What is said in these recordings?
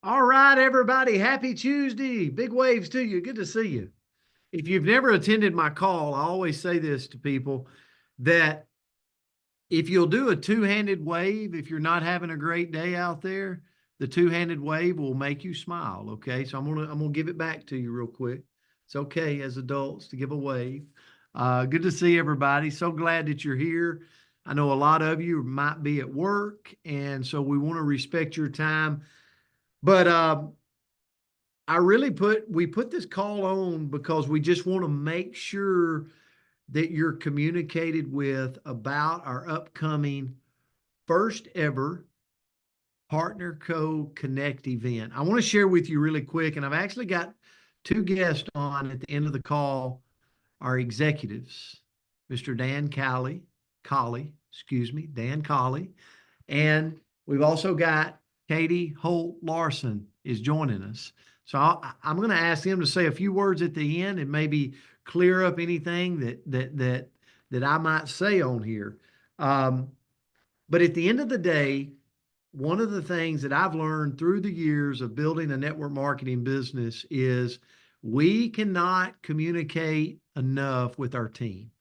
All right, everybody. Happy Tuesday. Big waves to you. Good to see you. If you've never attended my call, I always say this to people that if you'll do a two-handed wave, if you're not having a great day out there, the two-handed wave will make you smile. Okay. So I'm gonna give it back to you real quick. It's okay as adults to give a wave. Good to see everybody. So glad that you're here. I know a lot of you might be at work, and so we want to respect your time. But we put this call on because we just want to make sure that you're communicated with about our upcoming first ever Partner Co Connect event. I want to share with you really quick, and I've actually got two guests on at the end of the call, our executives, Mr. Dan Calley, and we've also got Katy Holt-Larsen is joining us. So I'm going to ask them to say a few words at the end and maybe clear up anything that I might say on here. But at the end of the day, one of the things that I've learned through the years of building a network marketing business is we cannot communicate enough with our team,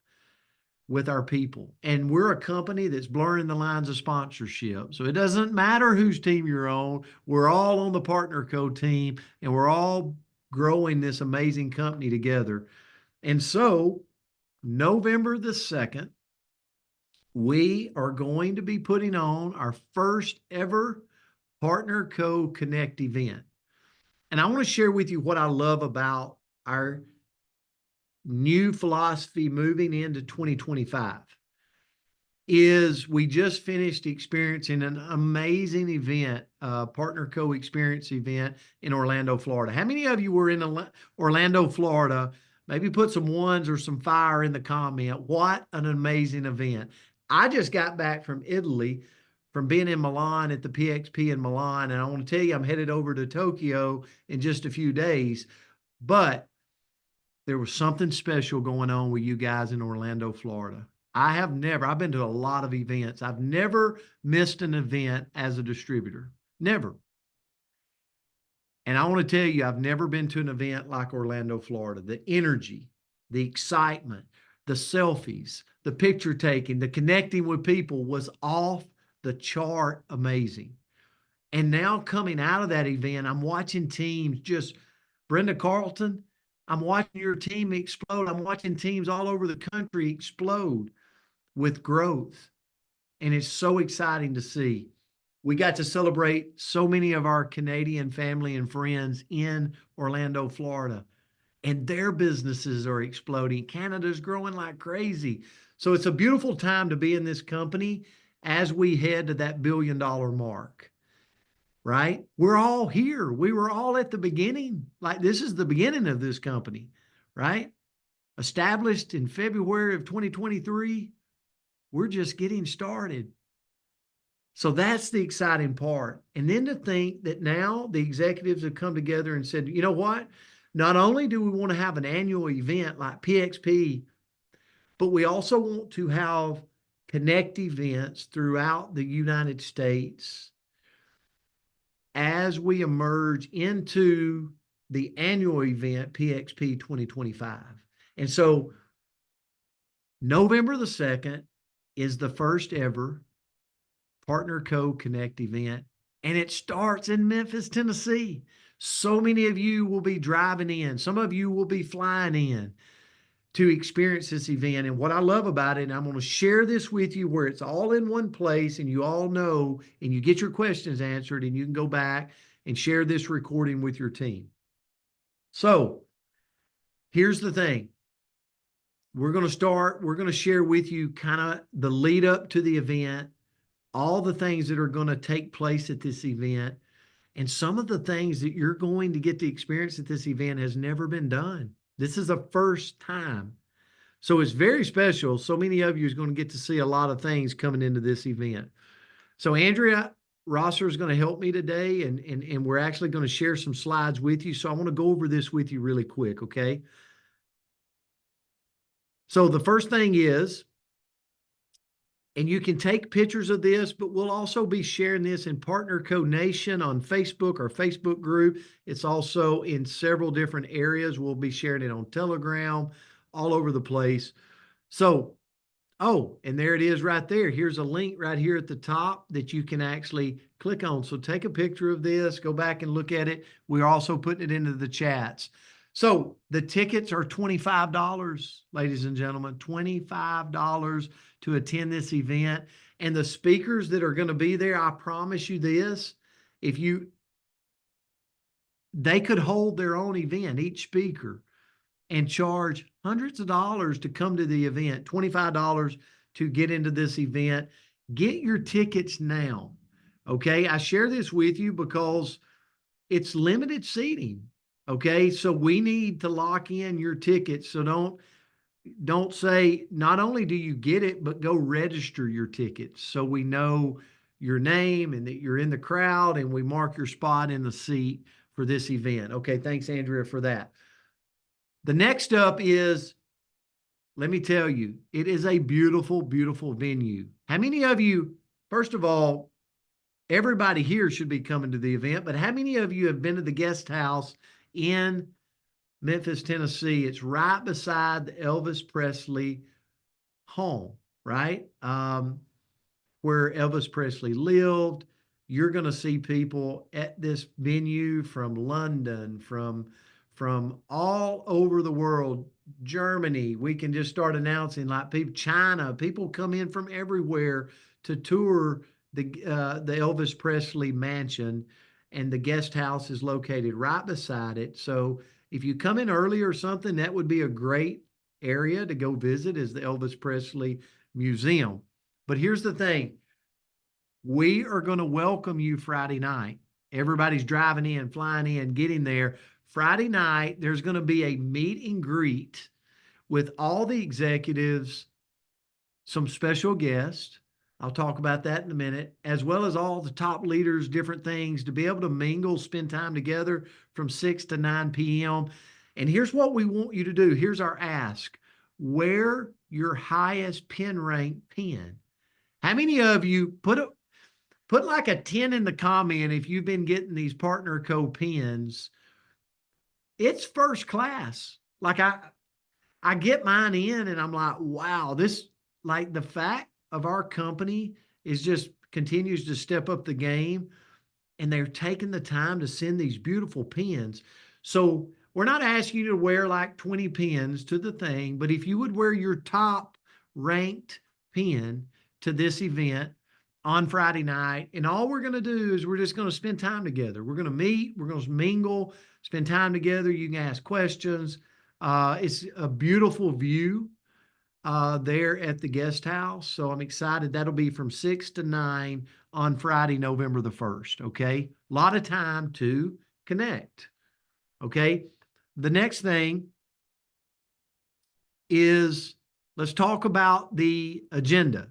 with our people. And we're a company that's blurring the lines of sponsorship. So it doesn't matter whose team you're on. We're all on the Partner Co team and we're all growing this amazing company together. And so November the 2nd, we are going to be putting on our first ever Partner Co Connect event. And I want to share with you what I love about our new philosophy moving into 2025 is we just finished experiencing an amazing event, Partner Co experience event in Orlando, Florida. How many of you were in Orlando, Florida? Maybe put some ones or some fire in the comment. What an amazing event. I just got back from Italy from being in Milan at the PXP in Milan. And I want to tell you, I'm headed over to Tokyo in just a few days. But there was something special going on with you guys in Orlando, Florida. I've been to a lot of events. I've never missed an event as a distributor. Never. And I want to tell you, I've never been to an event like Orlando, Florida. The energy, the excitement, the selfies, the picture taking, the connecting with people was off the chart amazing. And now coming out of that event, I'm watching teams just, Brenda Carlton, I'm watching your team explode. I'm watching teams all over the country explode with growth. And it's so exciting to see. We got to celebrate so many of our Canadian family and friends in Orlando, Florida, and their businesses are exploding. Canada's growing like crazy. So it's a beautiful time to be in this company as we head to that $1 billion mark, right? We're all here. We were all at the beginning. Like this is the beginning of this company, right? Established in February of 2023. We're just getting started. So that's the exciting part. And then to think that now the executives have come together and said, you know what? Not only do we want to have an annual event like PXP, but we also want to have connect events throughout the United States as we emerge into the annual event, PXP 2025. And so November the 2nd is the first ever Partner Co Connect event, and it starts in Memphis, Tennessee. So many of you will be driving in. Some of you will be flying in to experience this event. And what I love about it, and I'm going to share this with you where it's all in one place and you all know, and you get your questions answered, and you can go back and share this recording with your team. So here's the thing. We're going to share with you kind of the lead up to the event, all the things that are going to take place at this event, and some of the things that you're going to get to experience at this event has never been done. This is the first time. So it's very special. So many of you is going to get to see a lot of things coming into this event. So Andrea Rosser is going to help me today, and we're actually going to share some slides with you. So I want to go over this with you really quick, okay? So the first thing is And you can take pictures of this, but we'll also be sharing this in Partner Code Nation on Facebook, our Facebook group. It's also in several different areas. We'll be sharing it on Telegram, all over the place. So, oh, and there it is right there. Here's a link right here at the top that you can actually click on. So take a picture of this, go back and look at it. We're also putting it into the chats. So the tickets are $25, ladies and gentlemen, $25 to attend this event. And the speakers that are going to be there, I promise you this, they could hold their own event, each speaker, and charge hundreds of dollars to come to the event, $25 to get into this event. Get your tickets now. Okay. I share this with you because it's limited seating. Okay. So we need to lock in your tickets. So don't say, not only do you get it, but go register your tickets so we know your name and that you're in the crowd and we mark your spot in the seat for this event. Okay. Thanks, Andrea, for that. The next up is, let me tell you, it is a beautiful, beautiful venue. How many of you, first of all, everybody here should be coming to the event, but how many of you have been to the guest house in Memphis, Tennessee? It's right beside the Elvis Presley home, right? Where Elvis Presley lived. You're going to see people at this venue from London, from all over the world, Germany. We can just start announcing, like, people, China, people come in from everywhere to tour the Elvis Presley mansion, and the guest house is located right beside it. So if you come in early or something, that would be a great area to go visit, is the Elvis Presley Museum. But here's the thing. We are going to welcome you Friday night. Everybody's driving in, flying in, getting there. Friday night, there's going to be a meet and greet with all the executives, some special guests. I'll talk about that in a minute, as well as all the top leaders, different things, to be able to mingle, spend time together from 6 to 9 p.m. And here's what we want you to do. Here's our ask. Wear your highest pin rank pin. How many of you put like a 10 in the comment if you've been getting these Partner Code pins? It's first class. Like I get mine in and I'm like, wow, this, like, the fact of our company is just continues to step up the game, and they're taking the time to send these beautiful pins. So we're not asking you to wear like 20 pins to the thing, but if you would wear your top ranked pin to this event on Friday night, and all we're going to do is we're just going to spend time together. We're going to meet, we're going to mingle, spend time together. You can ask questions. It's a beautiful view there at the guest house. So I'm excited. That'll be from 6 to 9 on Friday, November the 1st. Okay. A lot of time to connect. Okay. The next thing is, let's talk about the agenda.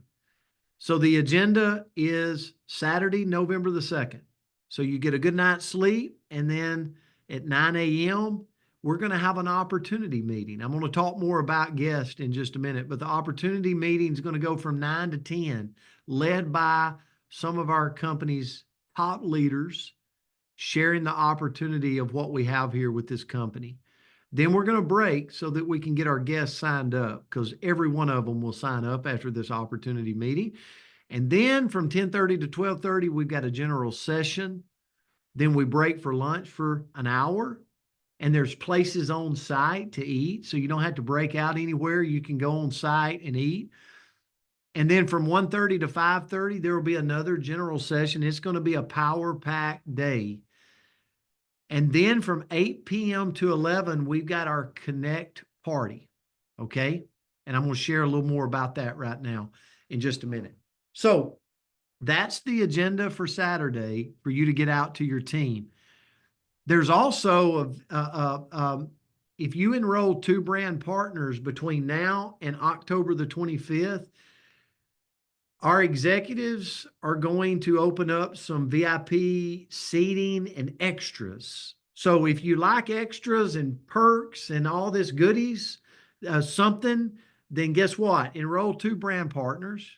So the agenda is Saturday, November the 2nd. So you get a good night's sleep, and then at 9 a.m., we're going to have an opportunity meeting. I'm going to talk more about guests in just a minute, but the opportunity meeting is going to go from 9 to 10, led by some of our company's top leaders, sharing the opportunity of what we have here with this company. Then we're going to break so that we can get our guests signed up, because every one of them will sign up after this opportunity meeting. And then from 10:30 to 12:30, we've got a general session. Then we break for lunch for an hour, and there's places on site to eat. So you don't have to break out anywhere. You can go on site and eat. And then from 1:30 to 5:30, there will be another general session. It's going to be a power-packed day. And then from 8 p.m. to 11, we've got our Connect party. Okay. And I'm going to share a little more about that right now in just a minute. So that's the agenda for Saturday for you to get out to your team. There's also, if you enroll 2 brand partners between now and October the 25th, our executives are going to open up some VIP seating and extras. So if you like extras and perks and all this goodies, then guess what? Enroll 2 brand partners.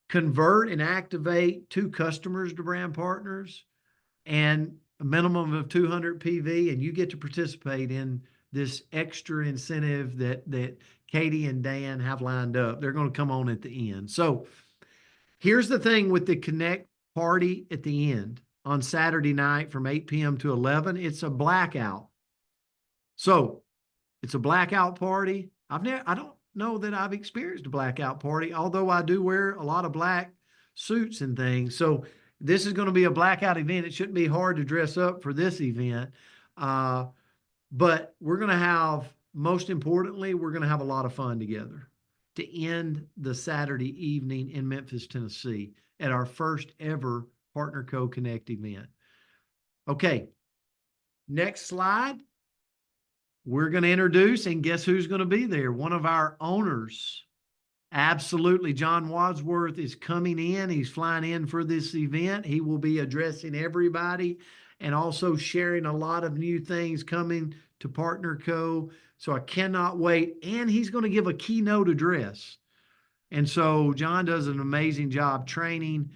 convert and activate 2 customers to brand partners, and a minimum of 200 PV, and you get to participate in this extra incentive that Katy and Dan have lined up. They're going to come on at the end. So here's the thing with the Connect party at the end on Saturday night from 8 p.m. to 11. It's a blackout. So it's a blackout party. I don't know that I've experienced a blackout party, although I do wear a lot of black suits and things. So this is going to be a blackout event. It shouldn't be hard to dress up for this event. But we're going to have, most importantly, we're going to have a lot of fun together to end the Saturday evening in Memphis, Tennessee at our first ever Partner Co Connect event. Okay, next slide. We're going to introduce, and guess who's going to be there? One of our owners. Absolutely. John Wadsworth is coming in. He's flying in for this event. He will be addressing everybody and also sharing a lot of new things coming to Partner Co. So I cannot wait. And he's going to give a keynote address. And so John does an amazing job training,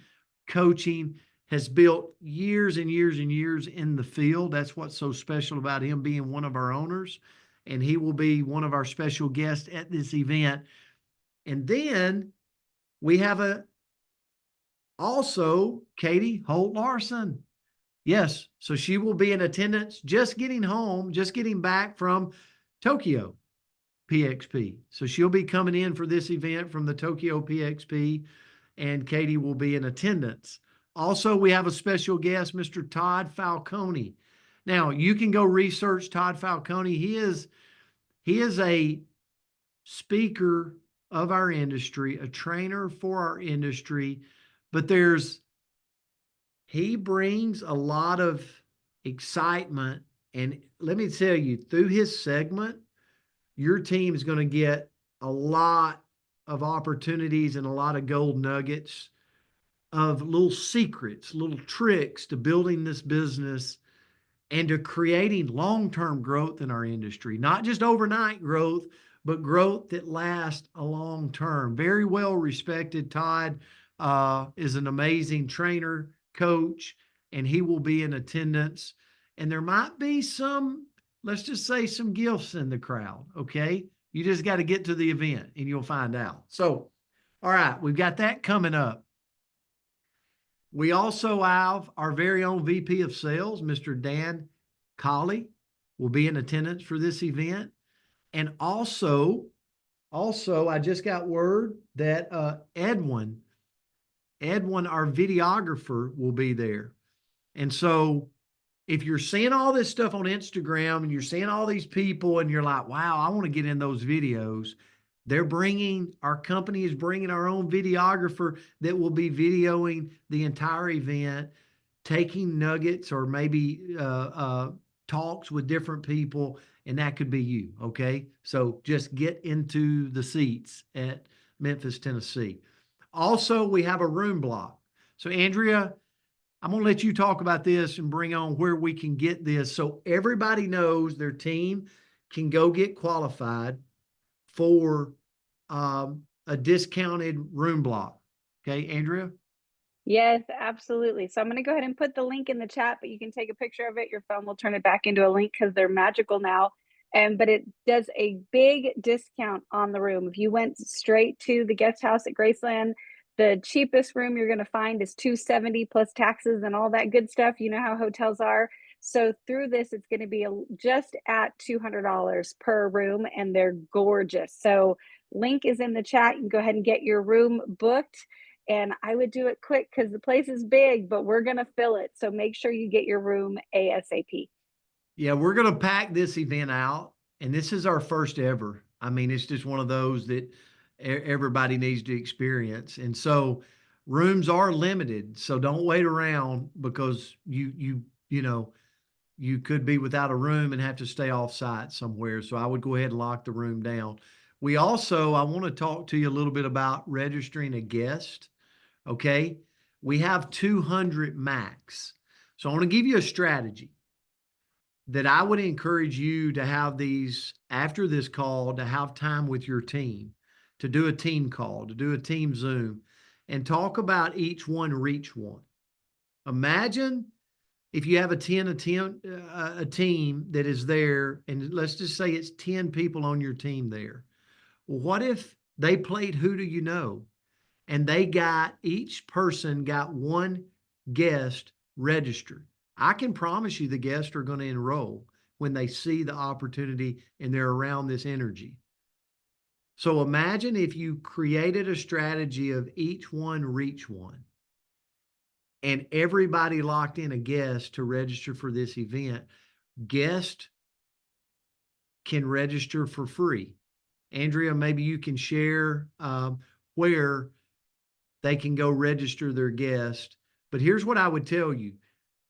coaching, has built years and years and years in the field. That's what's so special about him being one of our owners. And he will be one of our special guests at this event. And then we have also Katy Holt-Larsen. Yes, so she will be in attendance, just getting home, just getting back from Tokyo PXP. So she'll be coming in for this event from the Tokyo PXP, and Katy will be in attendance. Also, we have a special guest, Mr. Todd Falcone. Now, you can go research Todd Falcone. He is a speaker of our industry, a trainer for our industry, but he brings a lot of excitement. And let me tell you, through his segment, your team is going to get a lot of opportunities and a lot of gold nuggets of little secrets, little tricks to building this business and to creating long-term growth in our industry, not just overnight growth, but growth that lasts a long term. Very well respected. Todd is an amazing trainer, coach, and he will be in attendance. And there might be some, let's just say, some gifts in the crowd. Okay. You just got to get to the event and you'll find out. So, all right, we've got that coming up. We also have our very own VP of Sales, Mr. Dan Calley, will be in attendance for this event. And also, I just got word that Edwin, our videographer, will be there. And so if you're seeing all this stuff on Instagram and you're seeing all these people and you're like, wow, I want to get in those videos, our company is bringing our own videographer that will be videoing the entire event, taking nuggets or maybe talks with different people, and that could be you, okay? So just get into the seats at Memphis, Tennessee. Also, we have a room block. So Andrea, I'm going to let you talk about this and bring on where we can get this so everybody knows their team can go get qualified for a discounted room block. Okay, Andrea? Yes, absolutely. So I'm going to go ahead and put the link in the chat, but you can take a picture of it. Your phone will turn it back into a link because they're magical now. But it does a big discount on the room. If you went straight to the guest house at Graceland, the cheapest room you're going to find is $270 plus taxes and all that good stuff. You know how hotels are. So through this, it's going to be just at $200 per room, and they're gorgeous. So link is in the chat. You can go ahead and get your room booked. And I would do it quick because the place is big, but we're going to fill it. So make sure you get your room ASAP. Yeah, we're going to pack this event out, and this is our first ever. I mean, it's just one of those that everybody needs to experience. And so rooms are limited. So don't wait around because you know, you could be without a room and have to stay off site somewhere. So I would go ahead and lock the room down. I want to talk to you a little bit about registering a guest. Okay. We have 200 max. So I want to give you a strategy that I would encourage you to have these after this call, to have time with your team, to do a team call, to do a team Zoom. and talk about each one, reach one. Imagine if you have a team that is there, and let's just say it's 10 people on your team there. Well, what if they played Who Do You Know? And each person got one guest registered. I can promise you the guests are going to enroll when they see the opportunity and they're around this energy. So imagine if you created a strategy of each one, reach one, and everybody locked in a guest to register for this event. Guests can register for free. Andrea, maybe you can share where they can go register their guest. But here's what I would tell you.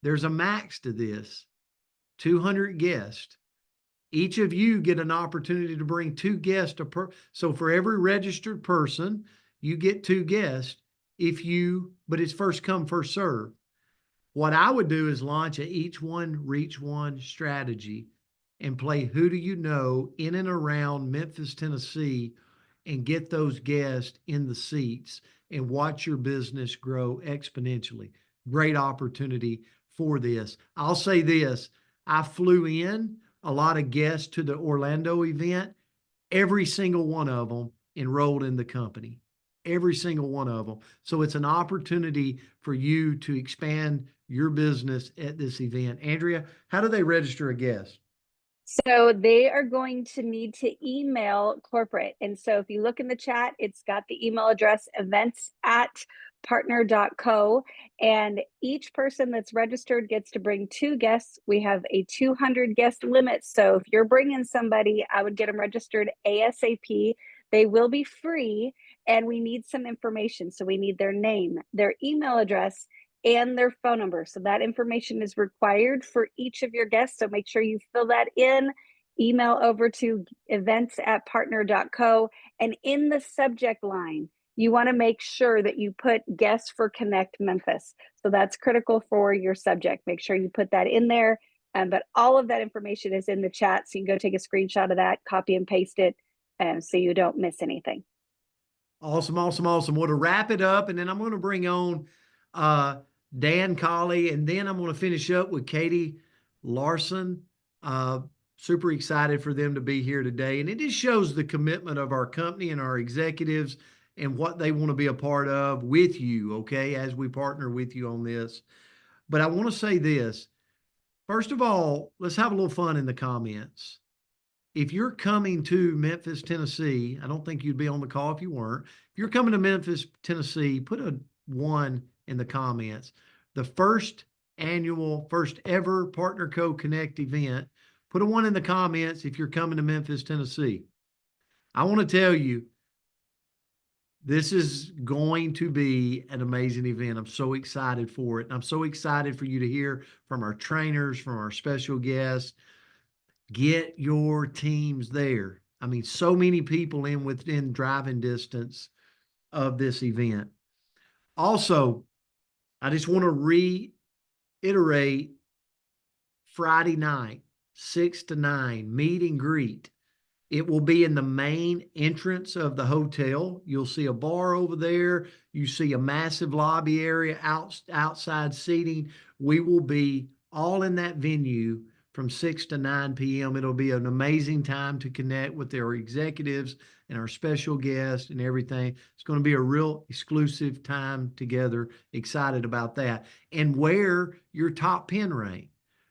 There's a max to this, 200 guests. Each of you get an opportunity to bring two guests. So for every registered person, you get two guests but it's first come, first serve. What I would do is launch a each one, reach one strategy and play Who Do You Know in and around Memphis, Tennessee, and get those guests in the seats and watch your business grow exponentially. Great opportunity for this. I'll say this. I flew in a lot of guests to the Orlando event. Every single one of them enrolled in the company. Every single one of them. So it's an opportunity for you to expand your business at this event. Andrea, how do they register a guest? So they are going to need to email corporate. And so if you look in the chat, it's got the email address events@partner.co. And each person that's registered gets to bring two guests. We have a 200 guest limit. So if you're bringing somebody, I would get them registered ASAP. They will be free, and we need some information. So we need their name, their email address, and their phone number. So that information is required for each of your guests. So make sure you fill that in, email over to events@partner.co. And in the subject line, you want to make sure that you put guests for Connect Memphis. So that's critical for your subject. Make sure you put that in there. But all of that information is in the chat. So you can go take a screenshot of that, copy and paste it, so you don't miss anything. Awesome, awesome, awesome. Well, to wrap it up, and then I'm going to bring on Dan Calley, and then I'm going to finish up with Katy Larson. Super excited for them to be here today. And it just shows the commitment of our company and our executives and what they want to be a part of with you, okay, as we partner with you on this. But I want to say this. First of all, let's have a little fun in the comments. If you're coming to Memphis, Tennessee, I don't think you'd be on the call if you weren't. If you're coming to Memphis, Tennessee, put a 1 in the comments. The first ever Partner Co Connect event, put a 1 in the comments if you're coming to Memphis, Tennessee. I want to tell you, this is going to be an amazing event. I'm so excited for it. I'm so excited for you to hear from our trainers, from our special guests. Get your teams there. I mean, so many people within driving distance of this event. Also, I just want to reiterate Friday night, 6 to 9, meet and greet. It will be in the main entrance of the hotel. You'll see a bar over there. You see a massive lobby area, outside seating. We will be all in that venue from 6 to 9 p.m. It'll be an amazing time to connect with our executives and our special guests and everything. It's going to be a real exclusive time together. Excited about that. And wear your top pin rank.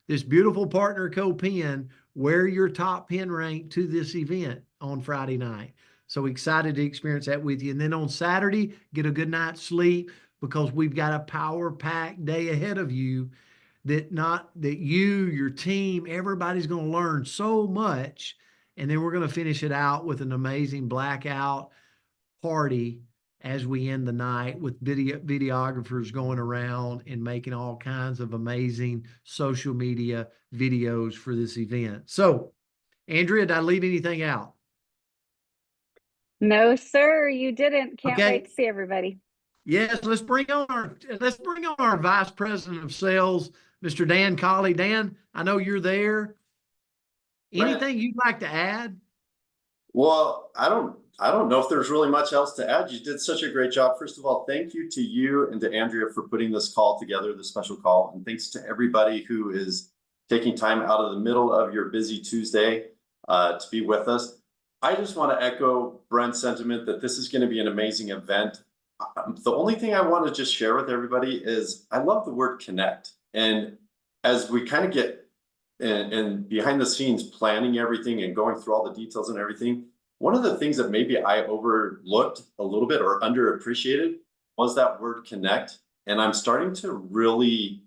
This beautiful Partner Co pin, wear your top pin rank to this event on Friday night. So excited to experience that with you. And then on Saturday, get a good night's sleep, because we've got a power-packed day ahead of you that you, your team, everybody's going to learn so much. And then we're going to finish it out with an amazing blackout party as we end the night, with videographers going around and making all kinds of amazing social media videos for this event. So, Andrea, did I leave anything out? No, sir, you didn't. Can't Okay. wait to see everybody. Yes, let's bring on our Vice President of Sales, Mr. Dan Calley. Dan, I know you're there. Anything you'd like to add? Well, I don't I don't know if there's really much else to add. You did such a great job. First of all, thank you to you and to Andrea for putting this call together, this special call. And thanks to everybody who is taking time out of the middle of your busy Tuesday to be with us. I just want to echo Brent's sentiment that this is going to be an amazing event. The only thing I want to just share with everybody is I love the word connect. And as we kind of get and behind the scenes planning everything and going through all the details and everything, one of the things that maybe I overlooked a little bit or underappreciated was that word connect. And I'm starting to really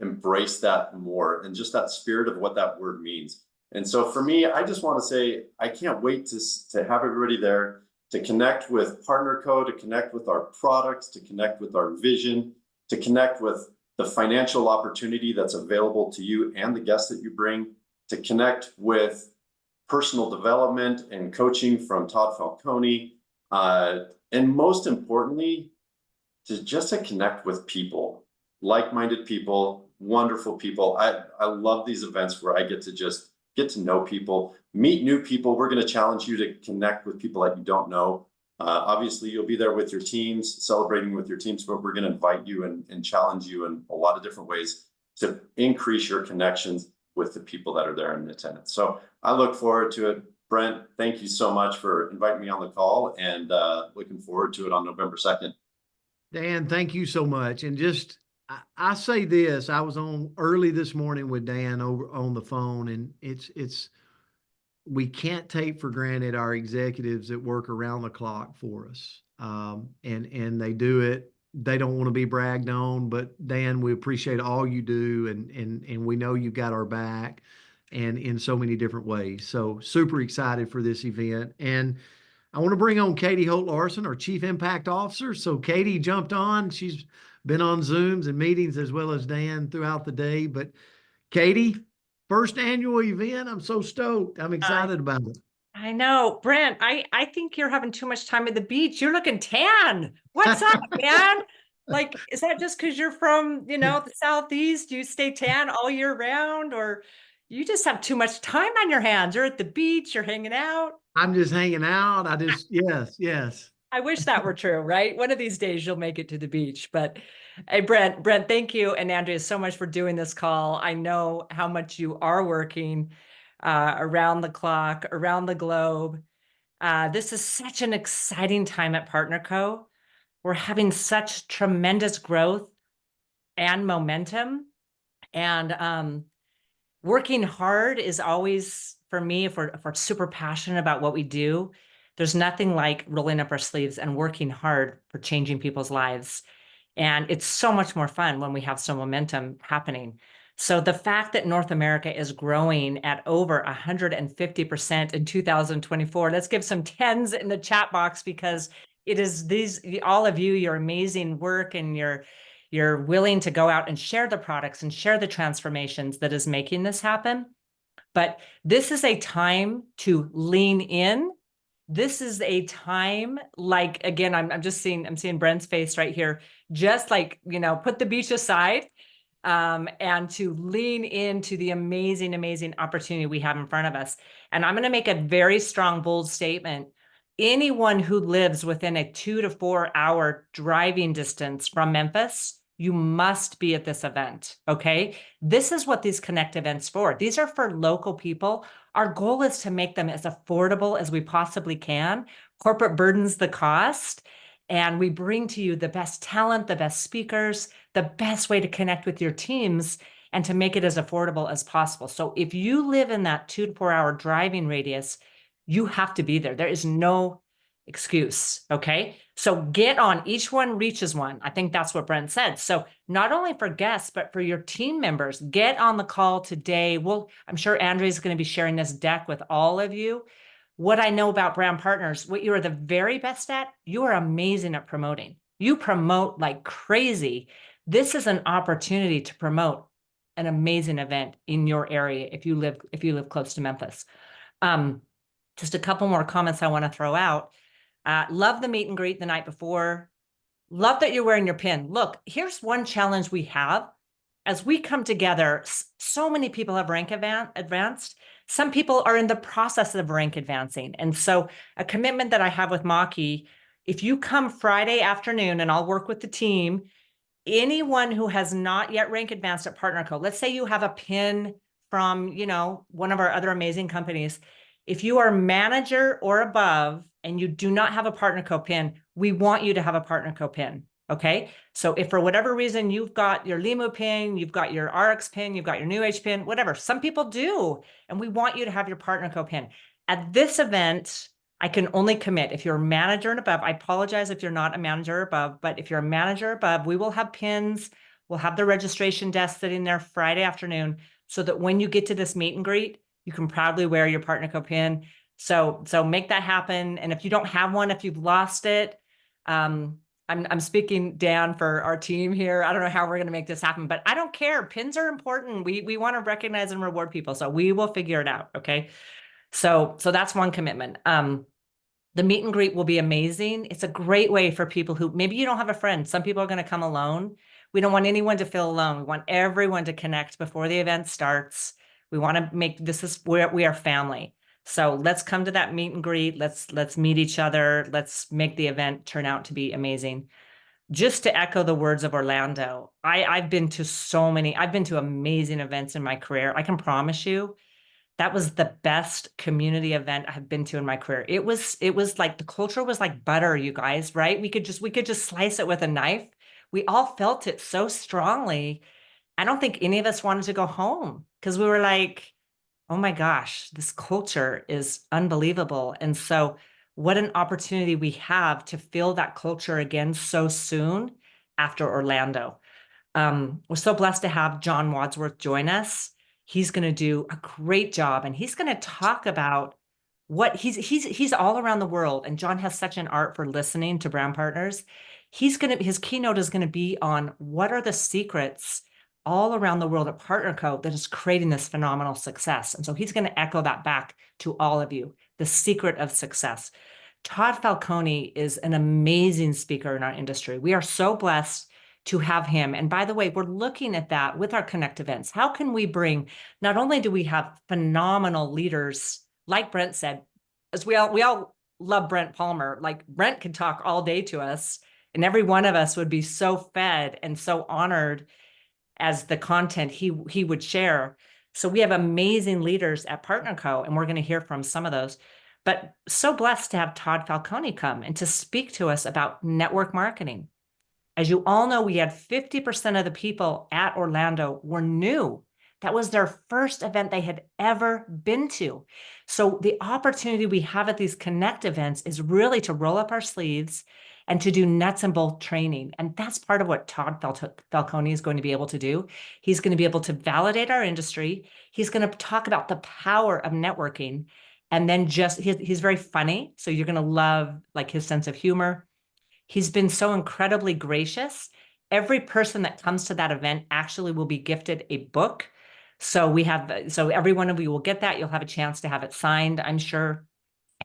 embrace that more, and just that spirit of what that word means. And so for me, I just want to say, I can't wait to have everybody there, to connect with PartnerCo, to connect with our products, to connect with our vision, to connect with the financial opportunity that's available to you and the guests that you bring, to connect with personal development and coaching from Todd Falcone, and most importantly, to connect with people, like-minded people, wonderful people. I love these events where I get to know people, meet new people. We're going to challenge you to connect with people that you don't know. Obviously, you'll be there with your teams, celebrating with your teams, but we're going to invite you and challenge you in a lot of different ways to increase your connections with the people that are there in attendance. So I look forward to it. Brent, thank you so much for inviting me on the call, and looking forward to it on November 2nd. Dan, thank you so much. And just, I say this, I was on early this morning with Dan over on the phone, and we can't take for granted our executives that work around the clock for us. And they do it. They don't want to be bragged on, but Dan, we appreciate all you do. And we know you've got our back, and in so many different ways. So super excited for this event. And I want to bring on Katy Holt-Larsen, our Chief Impact Officer. So Katy jumped on. She's been on Zooms and meetings as well as Dan throughout the day. But Katy, first annual event. I'm so stoked. I'm excited about it. I know, Brent, I think you're having too much time at the beach. You're looking tan. What's up, man? Like, is that just because you're from, the Southeast? Do you stay tan all year round, or you just have too much time on your hands? You're at the beach, you're hanging out. I'm just hanging out. Yes. I wish that were true, right? One of these days you'll make it to the beach. But hey, Brent, thank you and Andrea so much for doing this call. I know how much you are working around the clock, around the globe. This is such an exciting time at PartnerCo. We're having such tremendous growth and momentum. And working hard is always, for me, if we're super passionate about what we do, there's nothing like rolling up our sleeves and working hard for changing people's lives. And it's so much more fun when we have some momentum happening. So the fact that North America is growing at over 150% in 2024, let's give some tens in the chat box, because it is all of you, your amazing work, and you're willing to go out and share the products and share the transformations that is making this happen. But this is a time to lean in. This is a time, like, again, I'm seeing Brent's face right here, just like, put the beach aside, and to lean into the amazing, amazing opportunity we have in front of us. And I'm going to make a very strong, bold statement. Anyone who lives within a 2 to 4 hour driving distance from Memphis, you must be at this event, okay? This is what these Connect events for. These are for local people. Our goal is to make them as affordable as we possibly can. Corporate burdens the cost, and we bring to you the best talent, the best speakers, the best way to connect with your teams, and to make it as affordable as possible. So if you live in that 2 to 4 hour driving radius, you have to be there. There is no excuse, okay? So get on, each one reaches one. I think that's what Brent said. So not only for guests, but for your team members, get on the call today. I'm sure Andrea's going to be sharing this deck with all of you. What I know about brand partners, what you are the very best at, you are amazing at promoting. You promote like crazy. This is an opportunity to promote an amazing event in your area if you live close to Memphis. Just a couple more comments I want to throw out. Love the meet and greet the night before. Love that you're wearing your pin. Look, here's one challenge we have. As we come together, so many people have rank advanced. Some people are in the process of rank advancing. And so a commitment that I have with Maki, if you come Friday afternoon and I'll work with the team, anyone who has not yet rank advanced at PartnerCo, let's say you have a pin from, one of our other amazing companies. If you are manager or above and you do not have a PartnerCo pin, we want you to have a PartnerCo pin. Okay. So if for whatever reason you've got your Limu pin, you've got your RX pin, you've got your New Age pin, whatever, some people do. And we want you to have your PartnerCo pin. At this event, I can only commit if you're a manager and above. I apologize if you're not a manager or above, but if you're a manager or above, we will have pins. We'll have the registration desk sitting there Friday afternoon so that when you get to this meet and greet, you can proudly wear your PartnerCo pin. So make that happen. And if you don't have one, if you've lost it, I'm speaking, Dan, for our team here. I don't know how we're going to make this happen, but I don't care. Pins are important. We want to recognize and reward people. So we will figure it out. Okay. So that's one commitment. The meet and greet will be amazing. It's a great way for people who maybe you don't have a friend. Some people are going to come alone. We don't want anyone to feel alone. We want everyone to connect before the event starts. We want to make this is where we are family. So let's come to that meet and greet. Let's meet each other. Let's make the event turn out to be amazing. Just to echo the words of Orlando, I've been to amazing events in my career. I can promise you that was the best community event I've been to in my career. It was like the culture was like butter, you guys, right? We could just slice it with a knife. We all felt it so strongly. I don't think any of us wanted to go home because we were like, oh my gosh, this culture is unbelievable. And so what an opportunity we have to feel that culture again so soon after Orlando. We're so blessed to have John Wadsworth join us. He's going to do a great job, and he's going to talk about what he's all around the world. And John has such an art for listening to brand partners. His keynote is going to be on what are the secrets all around the world at PartnerCo that is creating this phenomenal success. And so he's going to echo that back to all of you, the secret of success. Todd Falcone is an amazing speaker in our industry. We are so blessed to have him. And by the way, we're looking at that with our Connect events. How can we bring, not only do we have phenomenal leaders, like Brent said, as we all love Brent Palmer, like Brent could talk all day to us, and every one of us would be so fed and so honored as the content he would share. So we have amazing leaders at PartnerCo, and we're going to hear from some of those. But so blessed to have Todd Falcone come and to speak to us about network marketing. As you all know, we had 50% of the people at Orlando were new. That was their first event they had ever been to. So the opportunity we have at these Connect events is really to roll up our sleeves and to do nuts and bolts training. And that's part of what Todd Falcone is going to be able to do. He's going to be able to validate our industry. He's going to talk about the power of networking. And then he's very funny. So you're going to love like his sense of humor. He's been so incredibly gracious. Every person that comes to that event actually will be gifted a book. So every one of you will get that. You'll have a chance to have it signed, I'm sure.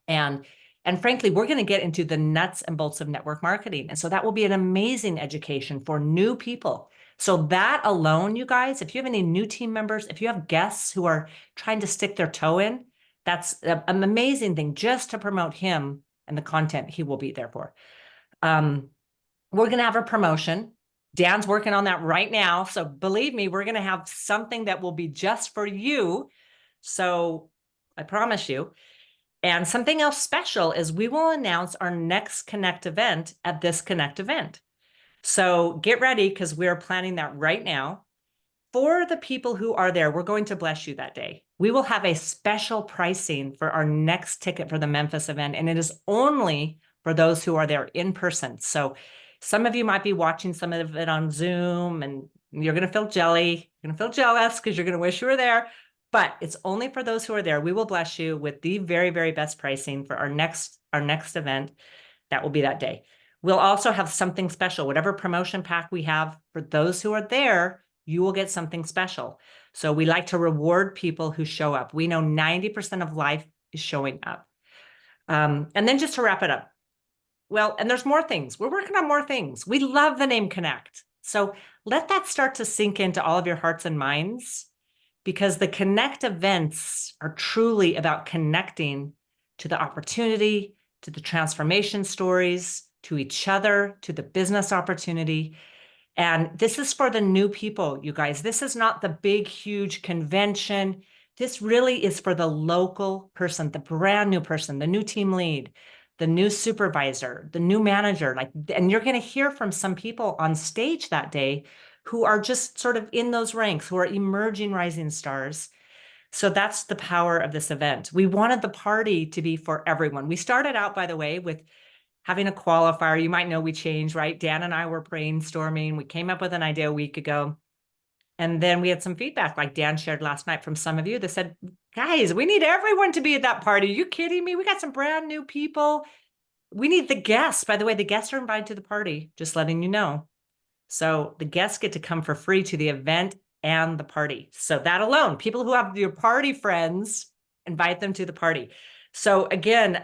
And frankly, we're going to get into the nuts and bolts of network marketing. And so that will be an amazing education for new people. So that alone, you guys, if you have any new team members, if you have guests who are trying to stick their toe in, that's an amazing thing just to promote him and the content he will be there for. We're going to have a promotion. Dan's working on that right now. So believe me, we're going to have something that will be just for you. So I promise you. And something else special is we will announce our next Connect event at this Connect event. So get ready because we're planning that right now. For the people who are there, we're going to bless you that day. We will have a special pricing for our next ticket for the Memphis event, and it is only for those who are there in person. So some of you might be watching some of it on Zoom, and you're going to feel jelly. You're going to feel jealous because you're going to wish you were there. But it's only for those who are there. We will bless you with the very, very best pricing for our next event. That will be that day. We'll also have something special. Whatever promotion pack we have for those who are there, you will get something special. So we like to reward people who show up. We know 90% of life is showing up. And then just to wrap it up. Well, and there's more things. We're working on more things. We love the name Connect. So let that start to sink into all of your hearts and minds, because the Connect events are truly about connecting to the opportunity, to the transformation stories, to each other, to the business opportunity. And this is for the new people, you guys. This is not the big, huge convention. This really is for the local person, the brand new person, the new team lead, the new supervisor, the new manager. And you're going to hear from some people on stage that day who are just sort of in those ranks, who are emerging rising stars. So that's the power of this event. We wanted the party to be for everyone. We started out, by the way, with having a qualifier. You might know we changed, right? Dan and I were brainstorming. We came up with an idea a week ago. And then we had some feedback, like Dan shared last night from some of you that said, guys, we need everyone to be at that party. Are you kidding me? We got some brand new people. We need the guests. By the way, the guests are invited to the party, just letting you know. So the guests get to come for free to the event and the party. So that alone, people who have your party friends, invite them to the party. So again,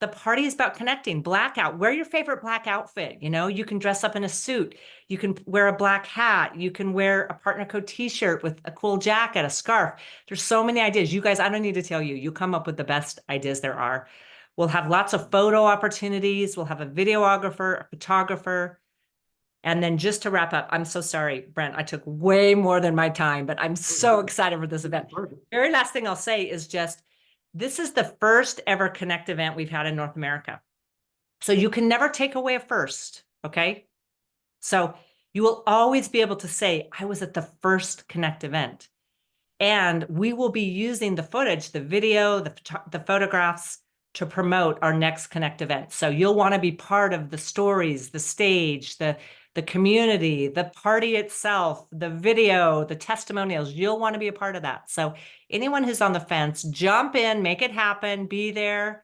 the party is about connecting. Blackout, wear your favorite black outfit. You know, you can dress up in a suit. You can wear a black hat. You can wear a partner code t-shirt with a cool jacket, a scarf. There's so many ideas. You guys, I don't need to tell you, you come up with the best ideas there are. We'll have lots of photo opportunities. We'll have a videographer, a photographer. And then just to wrap up, I'm so sorry, Brent, I took way more than my time, but I'm so excited for this event. Very last thing I'll say is just, this is the first ever Connect event we've had in North America. So you can never take away a first, okay? So you will always be able to say, I was at the first Connect event. And we will be using the footage, the video, the photographs to promote our next Connect event. So you'll want to be part of the stories, the stage, the community, the party itself, the video, the testimonials. You'll want to be a part of that. So anyone who's on the fence, jump in, make it happen, be there.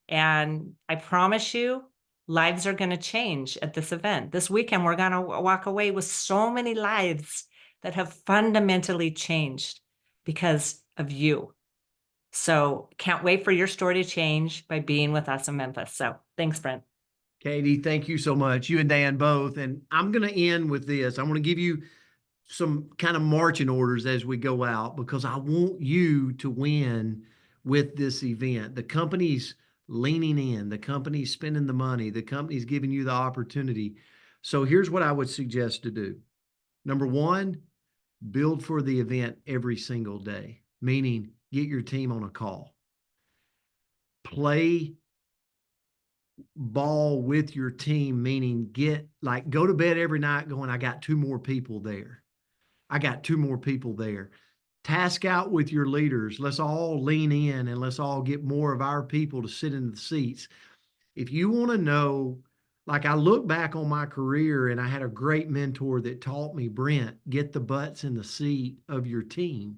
And I promise you, lives are going to change at this event. This weekend, we're going to walk away with so many lives that have fundamentally changed because of you. So can't wait for your story to change by being with us in Memphis. So thanks, Brent. Katy, thank you so much. You and Dan both. And I'm going to end with this. I want to give you some kind of marching orders as we go out, because I want you to win with this event. The company's leaning in, the company's spending the money, the company's giving you the opportunity. So here's what I would suggest to do. Number one, build for the event every single day, meaning get your team on a call. Play ball with your team, meaning go to bed every night going, I got 2 more people there. I got 2 more people there. Task out with your leaders. Let's all lean in and let's all get more of our people to sit in the seats. If you want to know, like I look back on my career and I had a great mentor that taught me, Brent, get the butts in the seat of your team,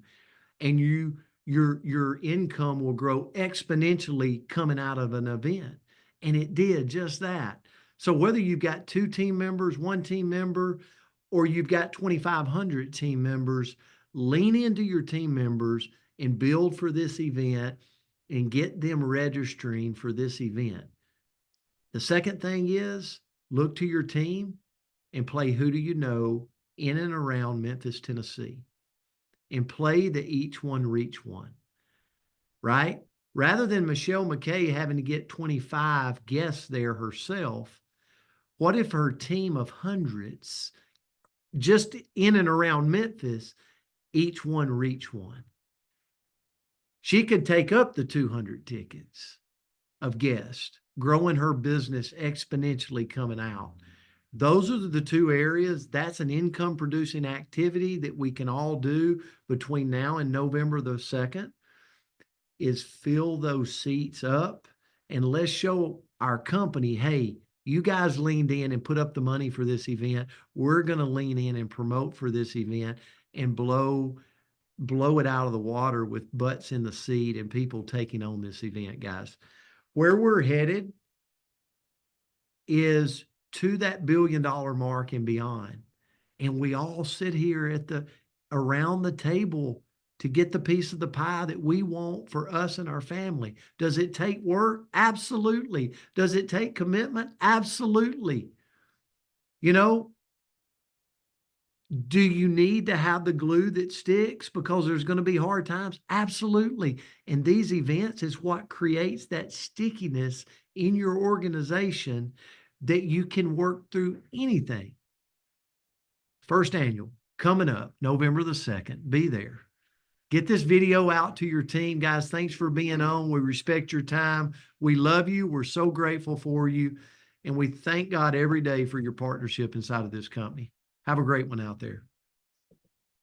and your income will grow exponentially coming out of an event. And it did just that. So whether you've got 2 team members, 1 team member, or you've got 2,500 team members, lean into your team members and build for this event and get them registering for this event. The second thing is look to your team and play Who Do You Know in and around Memphis, Tennessee, and play the Each One Reach One, right? Rather than Michelle McKay having to get 25 guests there herself, what if her team of hundreds just in and around Memphis, each one reach one? She could take up the 200 tickets of guests, growing her business exponentially coming out. Those are the 2 areas. That's an income producing activity that we can all do between now and November the 2nd, is fill those seats up, and let's show our company, hey, you guys leaned in and put up the money for this event. We're going to lean in and promote for this event and blow it out of the water with butts in the seat and people taking on this event, guys. Where we're headed is to that $1 billion mark and beyond. And we all sit here around the table to get the piece of the pie that we want for us and our family. Does it take work? Absolutely. Does it take commitment? Absolutely. You know, Do you need to have the glue that sticks because there's going to be hard times? Absolutely. And these events is what creates that stickiness in your organization that you can work through anything. First annual coming up November the 2nd. Be there. Get this video out to your team. Guys, thanks for being on. We respect your time. We love you. We're so grateful for you. And we thank God every day for your partnership inside of this company. Have a great one out there.